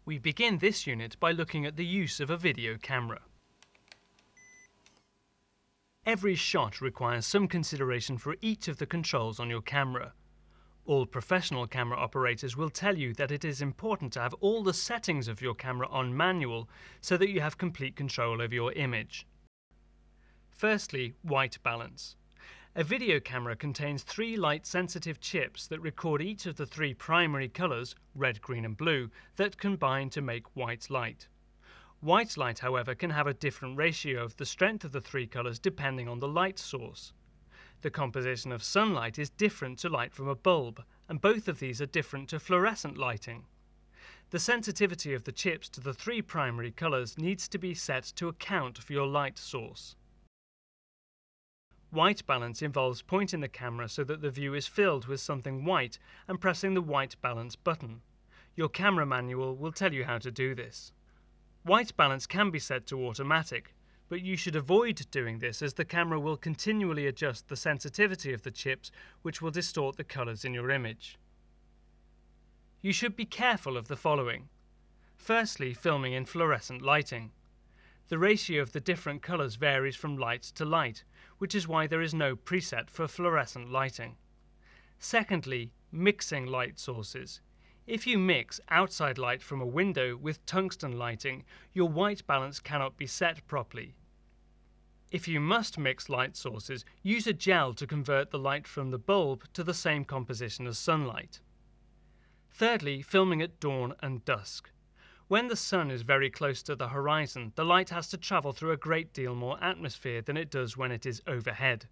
We begin this unit by looking at the use of a video camera. Every shot requires some consideration for each of the controls on your camera. All professional camera operators will tell you that it is important to have all the settings of your camera on manual so that you have complete control over your image. Firstly, white balance. A video camera contains 3 light-sensitive chips that record each of the 3 primary colours, red, green and blue, that combine to make white light. White light, however, can have a different ratio of the strength of the 3 colours depending on the light source. The composition of sunlight is different to light from a bulb, and both of these are different to fluorescent lighting. The sensitivity of the chips to the 3 primary colours needs to be set to account for your light source. White balance involves pointing the camera so that the view is filled with something white and pressing the white balance button. Your camera manual will tell you how to do this. White balance can be set to automatic, but you should avoid doing this as the camera will continually adjust the sensitivity of the chips, which will distort the colours in your image. You should be careful of the following. Firstly, filming in fluorescent lighting. The ratio of the different colours varies from light to light, which is why there is no preset for fluorescent lighting. Secondly, mixing light sources. If you mix outside light from a window with tungsten lighting, your white balance cannot be set properly. If you must mix light sources, use a gel to convert the light from the bulb to the same composition as sunlight. Thirdly, filming at dawn and dusk. When the sun is very close to the horizon, the light has to travel through a great deal more atmosphere than it does when it is overhead.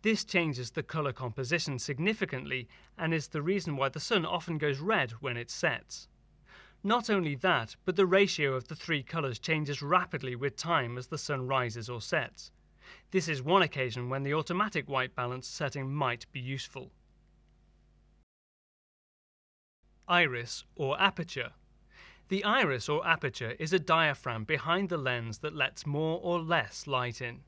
This changes the colour composition significantly and is the reason why the sun often goes red when it sets. Not only that, but the ratio of the 3 colours changes rapidly with time as the sun rises or sets. This is one occasion when the automatic white balance setting might be useful. Iris or aperture. The iris or aperture is a diaphragm behind the lens that lets more or less light in.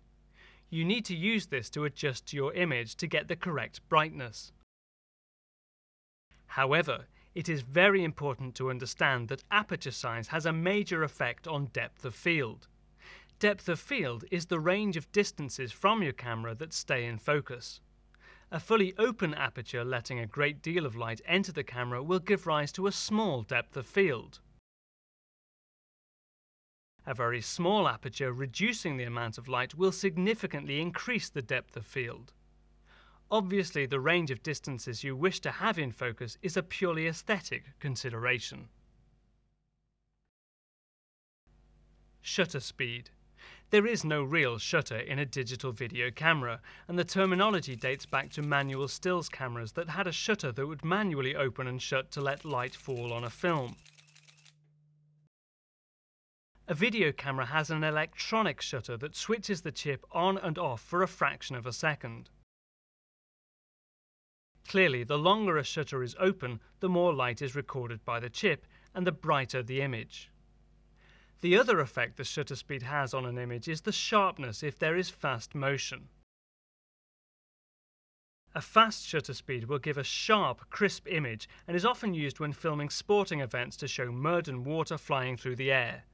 You need to use this to adjust your image to get the correct brightness. However, it is very important to understand that aperture size has a major effect on depth of field. Depth of field is the range of distances from your camera that stay in focus. A fully open aperture letting a great deal of light enter the camera will give rise to a small depth of field. A very small aperture reducing the amount of light will significantly increase the depth of field. Obviously, the range of distances you wish to have in focus is a purely aesthetic consideration. Shutter speed. There is no real shutter in a digital video camera, and the terminology dates back to manual stills cameras that had a shutter that would manually open and shut to let light fall on a film. A video camera has an electronic shutter that switches the chip on and off for a fraction of a second. Clearly, the longer a shutter is open, the more light is recorded by the chip, and the brighter the image. The other effect the shutter speed has on an image is the sharpness if there is fast motion. A fast shutter speed will give a sharp, crisp image and is often used when filming sporting events to show mud and water flying through the air.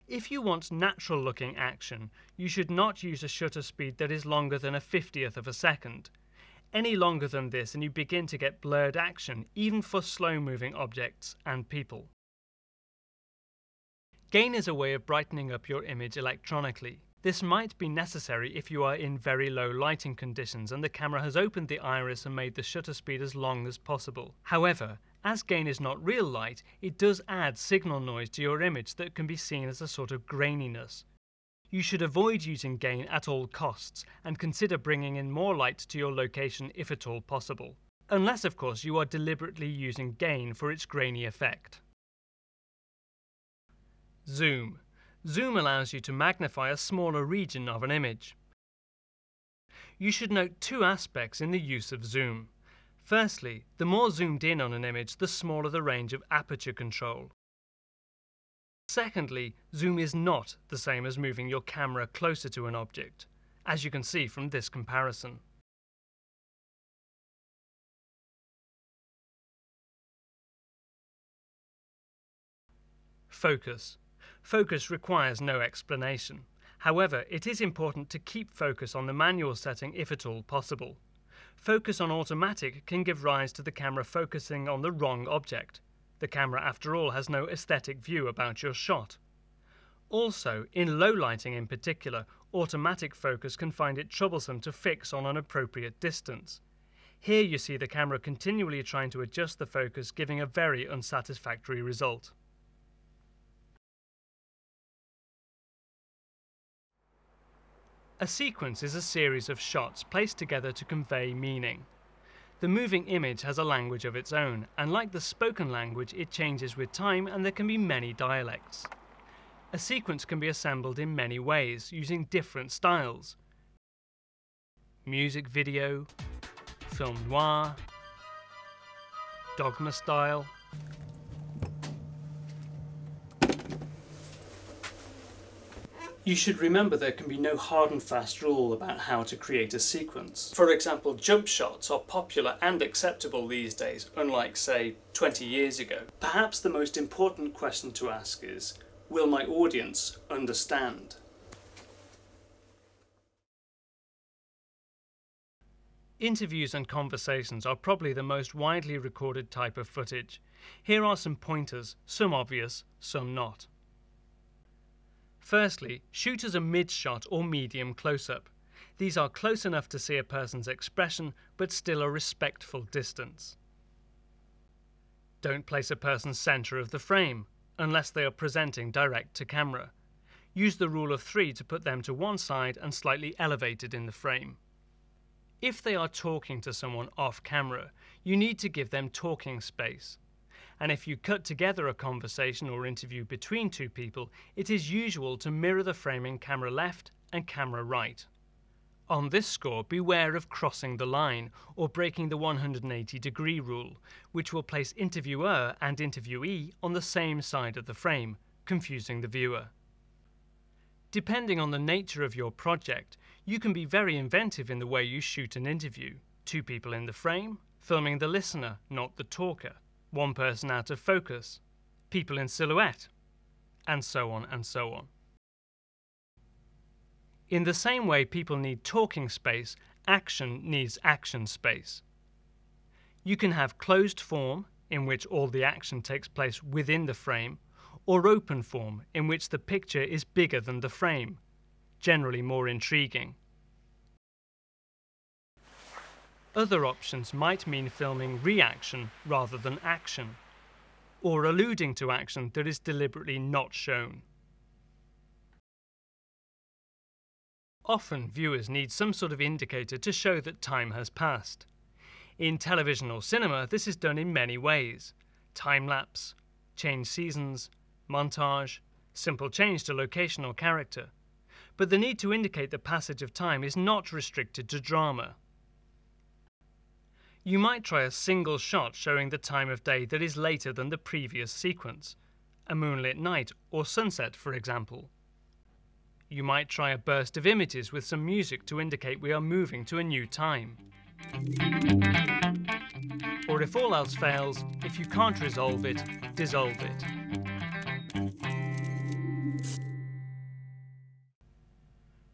If you want natural-looking action, you should not use a shutter speed that is longer than a 50th of a second. Any longer than this and you begin to get blurred action, even for slow-moving objects and people. Gain is a way of brightening up your image electronically. This might be necessary if you are in very low lighting conditions and the camera has opened the iris and made the shutter speed as long as possible. However, as gain is not real light, it does add signal noise to your image that can be seen as a sort of graininess. You should avoid using gain at all costs and consider bringing in more light to your location if at all possible. Unless, of course, you are deliberately using gain for its grainy effect. Zoom. Zoom allows you to magnify a smaller region of an image. You should note 2 aspects in the use of zoom. Firstly, the more zoomed in on an image, the smaller the range of aperture control. Secondly, zoom is not the same as moving your camera closer to an object, as you can see from this comparison. focus. Focus requires no explanation. However, it is important to keep focus on the manual setting if at all possible. Focus on automatic can give rise to the camera focusing on the wrong object. The camera, after all, has no aesthetic view about your shot. Also, in low lighting in particular, automatic focus can find it troublesome to fix on an appropriate distance. Here you see the camera continually trying to adjust the focus, giving a very unsatisfactory result. A sequence is a series of shots placed together to convey meaning. The moving image has a language of its own, and like the spoken language, it changes with time and there can be many dialects. A sequence can be assembled in many ways, using different styles. Music video, film noir, dogma style. You should remember there can be no hard and fast rule about how to create a sequence. For example, jump shots are popular and acceptable these days, unlike, say, 20 years ago. Perhaps the most important question to ask is, will my audience understand? Interviews and conversations are probably the most widely recorded type of footage. Here are some pointers, some obvious, some not. Firstly, shoot as a mid-shot or medium close-up. These are close enough to see a person's expression, but still a respectful distance. Don't place a person centre of the frame, unless they are presenting direct to camera. Use the rule of 3 to put them to one side and slightly elevated in the frame. If they are talking to someone off camera, you need to give them talking space. And if you cut together a conversation or interview between two people, it is usual to mirror the framing camera left and camera right. On this score, beware of crossing the line or breaking the 180-degree rule, which will place interviewer and interviewee on the same side of the frame, confusing the viewer. Depending on the nature of your project, you can be very inventive in the way you shoot an interview. 2 people in the frame, filming the listener, not the talker. 1 person out of focus, people in silhouette, and so on and so on. In the same way people need talking space, action needs action space. You can have closed form, in which all the action takes place within the frame, or open form, in which the picture is bigger than the frame, generally more intriguing. Other options might mean filming reaction rather than action, or alluding to action that is deliberately not shown. Often viewers need some sort of indicator to show that time has passed. In television or cinema, this is done in many ways. Time-lapse, change seasons, montage, simple change to location or character. But the need to indicate the passage of time is not restricted to drama. You might try a single shot showing the time of day that is later than the previous sequence, a moonlit night or sunset, for example. You might try a burst of images with some music to indicate we are moving to a new time. Or if all else fails, if you can't resolve it, dissolve it.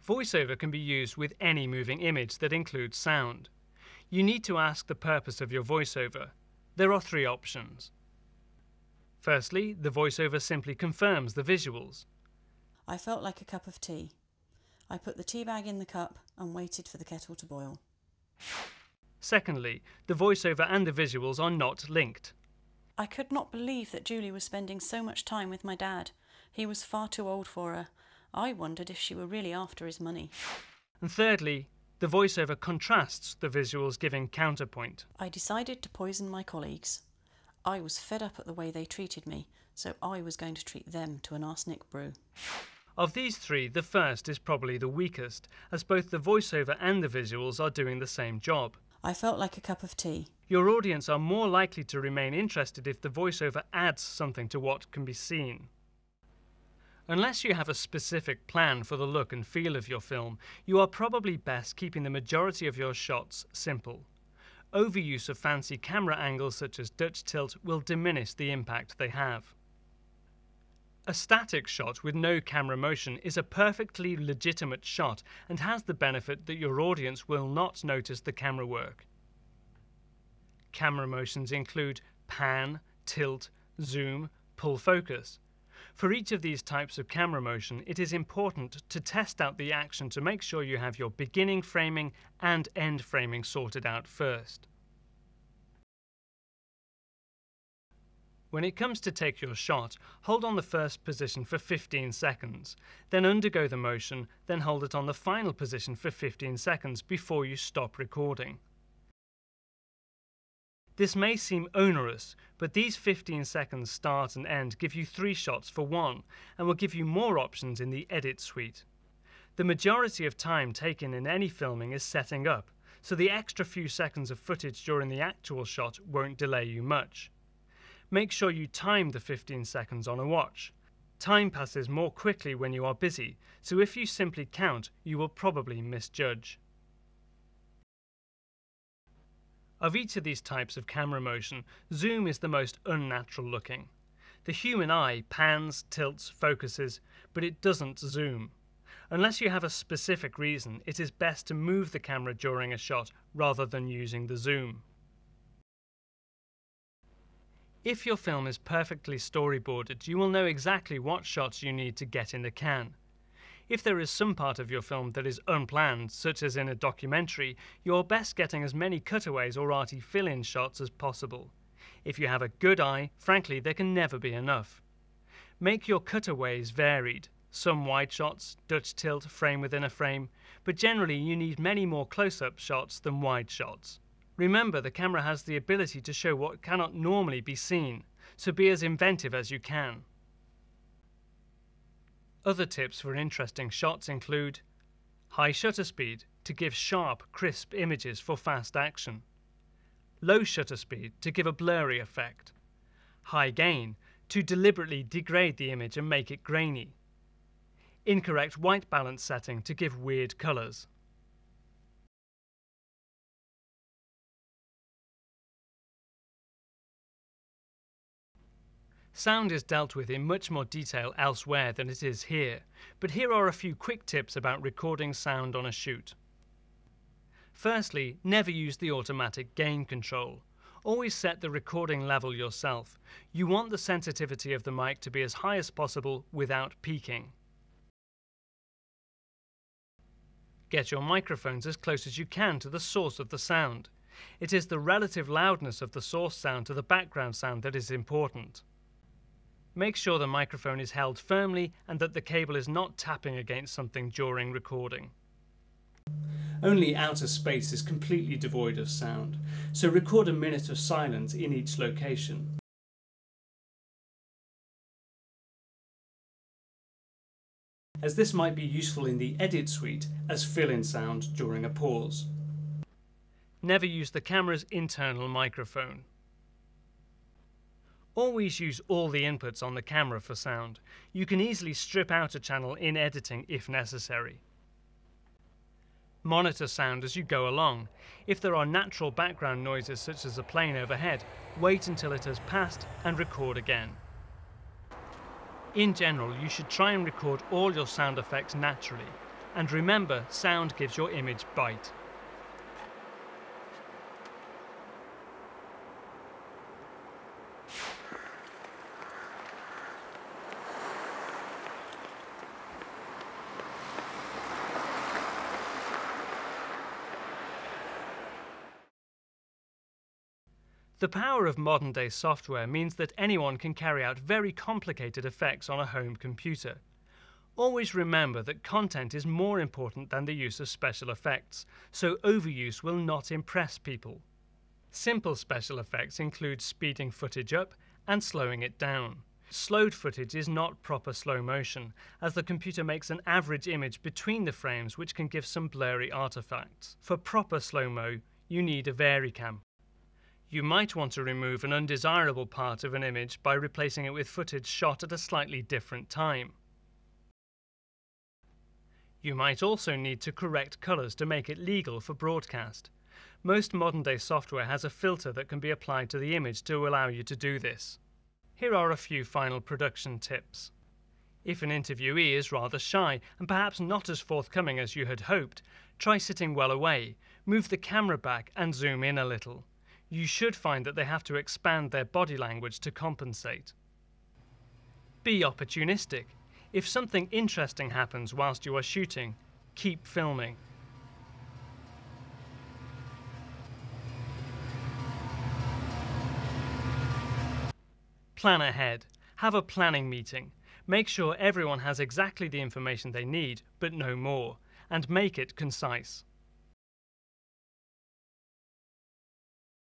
Voiceover can be used with any moving image that includes sound. You need to ask the purpose of your voiceover. There are 3 options. Firstly, the voiceover simply confirms the visuals. I felt like a cup of tea. I put the tea bag in the cup and waited for the kettle to boil. Secondly, the voiceover and the visuals are not linked. I could not believe that Julie was spending so much time with my dad. He was far too old for her. I wondered if she were really after his money. And thirdly, the voiceover contrasts the visuals, giving counterpoint. I decided to poison my colleagues. I was fed up at the way they treated me, so I was going to treat them to an arsenic brew. Of these 3, the first is probably the weakest, as both the voiceover and the visuals are doing the same job. I felt like a cup of tea. Your audience are more likely to remain interested if the voiceover adds something to what can be seen. Unless you have a specific plan for the look and feel of your film, you are probably best keeping the majority of your shots simple. Overuse of fancy camera angles such as Dutch tilt will diminish the impact they have. A static shot with no camera motion is a perfectly legitimate shot and has the benefit that your audience will not notice the camera work. Camera motions include pan, tilt, zoom, pull focus. For each of these types of camera motion, it is important to test out the action to make sure you have your beginning framing and end framing sorted out first. When it comes to take your shot, hold on the first position for 15 seconds, then undergo the motion, then hold it on the final position for 15 seconds before you stop recording. This may seem onerous, but these 15 seconds start and end give you 3 shots for 1 and will give you more options in the edit suite. The majority of time taken in any filming is setting up, so the extra few seconds of footage during the actual shot won't delay you much. Make sure you time the 15 seconds on a watch. Time passes more quickly when you are busy, so if you simply count, you will probably misjudge. Of each of these types of camera motion, zoom is the most unnatural looking. The human eye pans, tilts, focuses, but it doesn't zoom. Unless you have a specific reason, it is best to move the camera during a shot rather than using the zoom. If your film is perfectly storyboarded, you will know exactly what shots you need to get in the can. If there is some part of your film that is unplanned, such as in a documentary, you're best getting as many cutaways or arty fill-in shots as possible. If you have a good eye, frankly, there can never be enough. Make your cutaways varied. Some wide shots, Dutch tilt, frame within a frame, but generally you need many more close-up shots than wide shots. Remember, the camera has the ability to show what cannot normally be seen, so be as inventive as you can. Other tips for interesting shots include high shutter speed to give sharp, crisp images for fast action, low shutter speed to give a blurry effect, high gain to deliberately degrade the image and make it grainy, incorrect white balance setting to give weird colors. Sound is dealt with in much more detail elsewhere than it is here, but here are a few quick tips about recording sound on a shoot. Firstly, never use the automatic gain control. Always set the recording level yourself. You want the sensitivity of the mic to be as high as possible without peaking. Get your microphones as close as you can to the source of the sound. It is the relative loudness of the source sound to the background sound that is important. Make sure the microphone is held firmly and that the cable is not tapping against something during recording. Only outer space is completely devoid of sound, so record a minute of silence in each location. As this might be useful in the edit suite as fill-in sound during a pause. Never use the camera's internal microphone. Always use all the inputs on the camera for sound. You can easily strip out a channel in editing if necessary. Monitor sound as you go along. If there are natural background noises such as a plane overhead, wait until it has passed and record again. In general, you should try and record all your sound effects naturally. And remember, sound gives your image bite. The power of modern-day software means that anyone can carry out very complicated effects on a home computer. Always remember that content is more important than the use of special effects, so overuse will not impress people. Simple special effects include speeding footage up and slowing it down. Slowed footage is not proper slow motion, as the computer makes an average image between the frames which can give some blurry artifacts. For proper slow-mo, you need a Varicam. You might want to remove an undesirable part of an image by replacing it with footage shot at a slightly different time. You might also need to correct colours to make it legal for broadcast. Most modern-day software has a filter that can be applied to the image to allow you to do this. Here are a few final production tips. If an interviewee is rather shy and perhaps not as forthcoming as you had hoped, try sitting well away, move the camera back and zoom in a little. You should find that they have to expand their body language to compensate. Be opportunistic. If something interesting happens whilst you are shooting, keep filming. Plan ahead. Have a planning meeting. Make sure everyone has exactly the information they need, but no more, and make it concise.